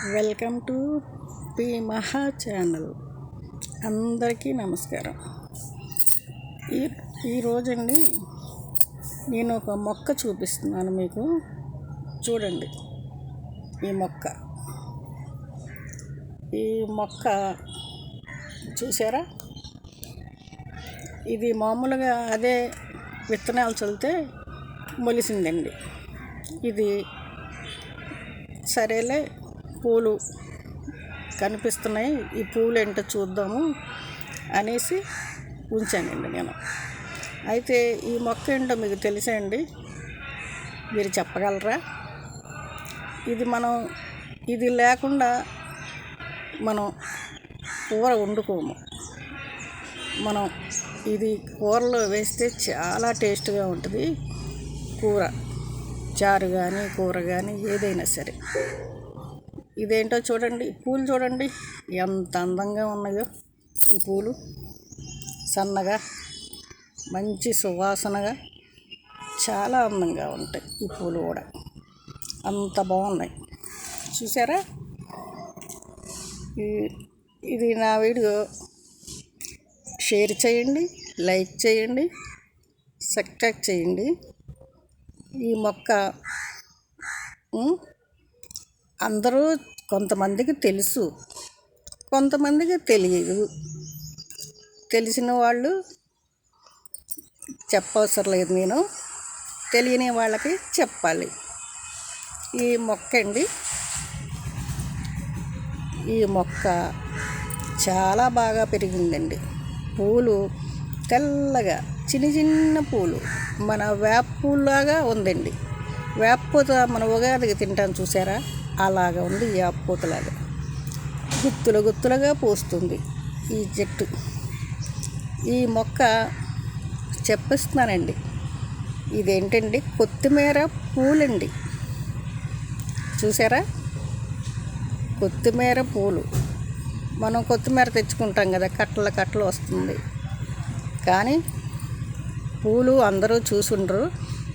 Welcome to P మహా channel. అందరికీ నమస్కారం. ఈరోజండి నేను ఒక మొక్క చూపిస్తున్నాను మీకు. చూడండి, ఈ మొక్క చూసారా? ఇది మామూలుగా అదే విత్తనాలు చల్లితే మొలిసిందండి. ఇది సరేలే, పూలు కనిపిస్తున్నాయి, ఈ పూలు ఏంటో చూద్దాము అనేసి ఉంచానండి నేను. అయితే ఈ మొక్క ఏంటో మీకు తెలుసా అండి? మీరు చెప్పగలరా? ఇది లేకుండా మనం కూర వండుకోము. ఇది కూరలో వేస్తే చాలా టేస్ట్గా ఉంటుంది. కూర, చారు కానీ కూర కానీ ఏదైనా సరే. ఇదేంటో చూడండి, పూలు చూడండి ఎంత అందంగా ఉన్నాయో. ఈ పూలు సన్నగా, మంచి సువాసనగా చాలా అందంగా ఉంటాయి. ఈ పూలు కూడా అంత బాగున్నాయి. చూసారా? ఇది నా వీడియో షేర్ చేయండి, లైక్ చేయండి, సబ్స్క్రైబ్ చేయండి. ఈ మొక్క అందరూ కొంతమందికి తెలుసు, కొంతమందికి తెలియదు. తెలిసిన వాళ్ళు చెప్పవసరం లేదు, నేను తెలియని వాళ్ళకి చెప్పాలి. ఈ మొక్క చాలా బాగా పెరిగిందండి. పూలు తెల్లగా చిన్న చిన్న పూలు, మన వేప పూలాగా ఉందండి. వేప పూత మన ఉగాదికి తింటాను చూసారా? అలాగా ఉంది. ఈ వేప పూతలాగా గుత్తులుగా పూస్తుంది ఈ చెట్టు. ఈ మొక్క చెప్పిస్తున్నానండి. ఇదేంటండి? కొత్తిమీర పూలండి. చూసారా? కొత్తిమీర పూలు. మనం కొత్తిమీర తెచ్చుకుంటాం కదా, కట్టలు వస్తుంది. కానీ పూలు అందరూ చూసుండ్రు,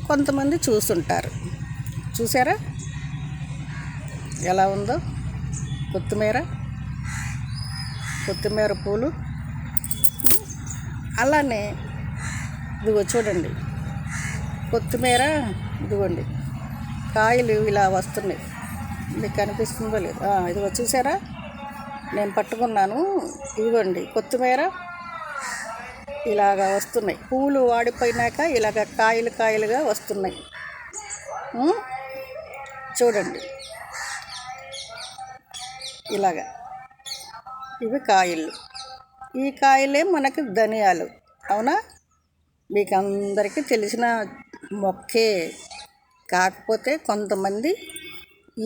కొంతమంది చూసుంటారు. చూసారా ఎలా ఉందో కొత్తిమీర పూలు? అలానే ఇదిగో చూడండి, కొత్తిమీర ఇదిగోండి, కాయలు ఇలా వస్తున్నాయి. మీకు కనిపిస్తుందో లేదు? ఇదిగో చూసారా? నేను పట్టుకున్నాను. ఇదిగోండి కొత్తిమీర ఇలాగా వస్తున్నాయి. పూలు వాడిపోయినాక ఇలాగ కాయలుగా వస్తున్నాయి. చూడండి, ఇలాగా ఇవి కాయలు. ఈ కాయలే మనకి ధనియాలు. అవునా? మీకు అందరికీ తెలిసిన మొక్కే. కాకపోతే కొంతమంది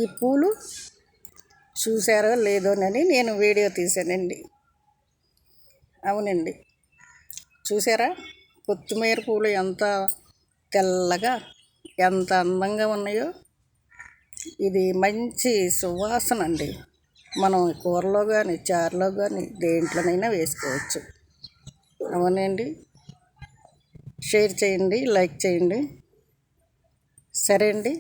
ఈ పూలు చూసారో లేదోనని నేను వీడియో తీశానండి. అవునండి, చూసారా? కొత్తిమీర పూలు ఎంత తెల్లగా, ఎంత అందంగా ఉన్నాయో. ఇది మంచి సువాసన అండి. మనం కూరలో కానీ, చారులో కానీ, దేంట్లోనైనా వేసుకోవచ్చు. అవునండి, షేర్ చేయండి, లైక్ చేయండి. సరే అండి.